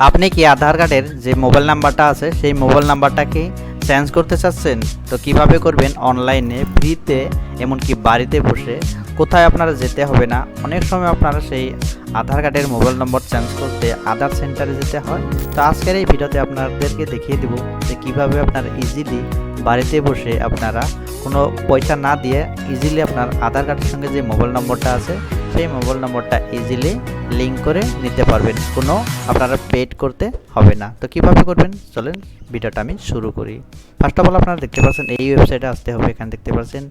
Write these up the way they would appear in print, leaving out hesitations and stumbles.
আপনি কি আধার কার্ডের যে মোবাইল নাম্বারটা আছে সেই মোবাইল নাম্বারটা কি চেঞ্জ করতে চাচ্ছেন? তো কিভাবে করবেন? অনলাইনে ফ্রিতে, এমনকি বাড়িতে বসে, কোথায় আপনারা যেতে হবে না। অনেক সময় আপনারা সেই আধার কার্ডের মোবাইল নম্বর চেঞ্জ করতে আধার সেন্টারে যেতে হয়। তো আজকের এই ভিডিওতে আপনাদেরকে দেখিয়ে দেব যে কিভাবে আপনারা ইজিলি বাড়িতে বসে আপনারা কোনো পয়সা না দিয়ে ইজিলি আপনার আধার কার্ডের সঙ্গে যে মোবাইল নম্বরটা আছে সেই মোবাইল নম্বরটা ইজিলি লিঙ্ক করে নিতে পারবেন, কোনো আপনারা পেড করতে হবে না। তো কিভাবে করবেন চলেন ভিডিওটা আমি শুরু করি। ফার্স্ট অফ অল আপনারা দেখতে পাচ্ছেন এই ওয়েবসাইটে আসতে হবে। এখানে দেখতে পাচ্ছেন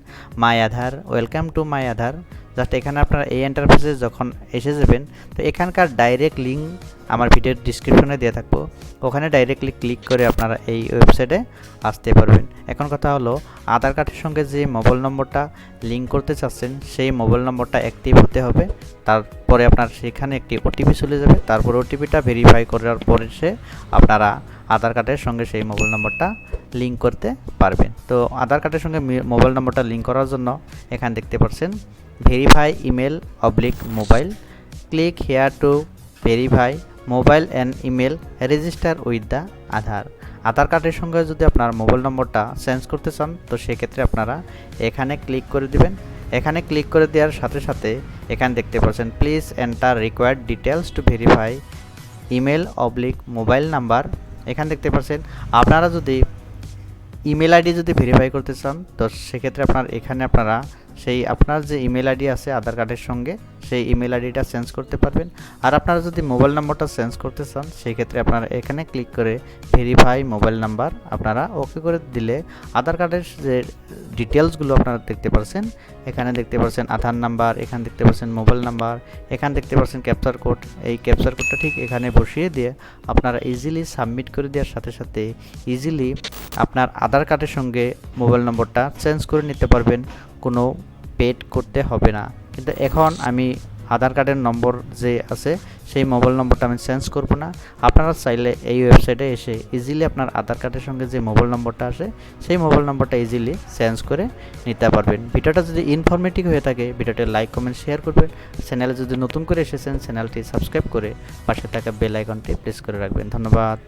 my Aadhaar, welcome to my Aadhaar. Just এখানে আপনারা এই ইন্টারফেসে যখন এসে যাবেন তো এখানকার ডাইরেক্ট লিঙ্ক আমার ভিডিওর ডিসক্রিপশনে দিয়ে থাকবো, ওখানে ডাইরেক্টলি ক্লিক করে আপনারা এই ওয়েবসাইটে আসতে পারবেন। এখন কথা হলো আধার কার্ডের সঙ্গে যে মোবাইল নম্বরটা লিঙ্ক করতে চাচ্ছেন সেই মোবাইল নম্বরটা অ্যাক্টিভ হতে হবে। তারপরে আপনার সেখানে একটি ওটিপি চলে যাবে, তারপর ওটিপিটা ভেরিফাই করার পরে আপনারা আধার কার্ডের সঙ্গে সেই মোবাইল নম্বরটা লিঙ্ক করতে পারবেন। তো আধার কার্ডের সঙ্গে মোবাইল নম্বরটা লিঙ্ক করার জন্য এখানে দেখতে পাচ্ছেন verify email oblique mobile, click here to verify mobile and email register with the Aadhaar. Aadhaar কার্ডের সঙ্গে যদি আপনার মোবাইল নম্বরটা চেঞ্জ করতে চান তো সেক্ষেত্রে আপনারা এখানে ক্লিক করে দিবেন। এখানে ক্লিক করে দেওয়ার সাথে সাথে এখানে দেখতে পাচ্ছেন please enter required details to verify email oblique mobile number. এখানে দেখতে পাচ্ছেন আপনারা যদি ইমেল আইডি যদি ভেরিফাই করতে চান তো সেক্ষেত্রে আপনারা সেই আপনার যে ইমেল আইডি আছে আধার কার্ডের সঙ্গে সেই ইমেল আইডিটা চেঞ্জ করতে পারবেন। আর আপনারা যদি মোবাইল নাম্বারটা চেঞ্জ করতে চান সেই ক্ষেত্রে আপনারা এখানে ক্লিক করে ভেরিফাই মোবাইল নাম্বার আপনারা ওকে করে দিলে আধার কার্ডের যে ডিটেলসগুলো আপনারা দেখতে পাচ্ছেন। এখানে দেখতে পাচ্ছেন আধার নাম্বার, এখানে দেখতে পাচ্ছেন মোবাইল নাম্বার, এখানে দেখতে পাচ্ছেন ক্যাপচার কোড। এই ক্যাপচার কোডটা ঠিক এখানে বসিয়ে দিয়ে আপনারা ইজিলি সাবমিট করে দেওয়ার সাথে সাথে ইজিলি আপনার আধার কার্ডের সঙ্গে মোবাইল নম্বরটা চেঞ্জ করে নিতে পারবেন, কোনো পেড করতে হবে না। কিন্তু এখন আমি আধার কার্ডের নম্বর যে আছে সেই মোবাইল নম্বরটা আমি চেঞ্জ করব না। আপনারা চাইলে এই ওয়েবসাইটে এসে ইজিলি আপনার আধার কার্ডের সঙ্গে যে মোবাইল নম্বরটা আসে সেই মোবাইল নম্বরটা ইজিলি চেঞ্জ করে নিতে পারবেন। ভিডিওটা যদি ইনফরমেটিভ হয়ে থাকে ভিডিওটি লাইক কমেন্ট শেয়ার করবেন। চ্যানেলে যদি নতুন করে এসেছেন চ্যানেলটি সাবস্ক্রাইব করে পাশে থাকা বেল আইকনটি প্রেস করে রাখবেন। ধন্যবাদ।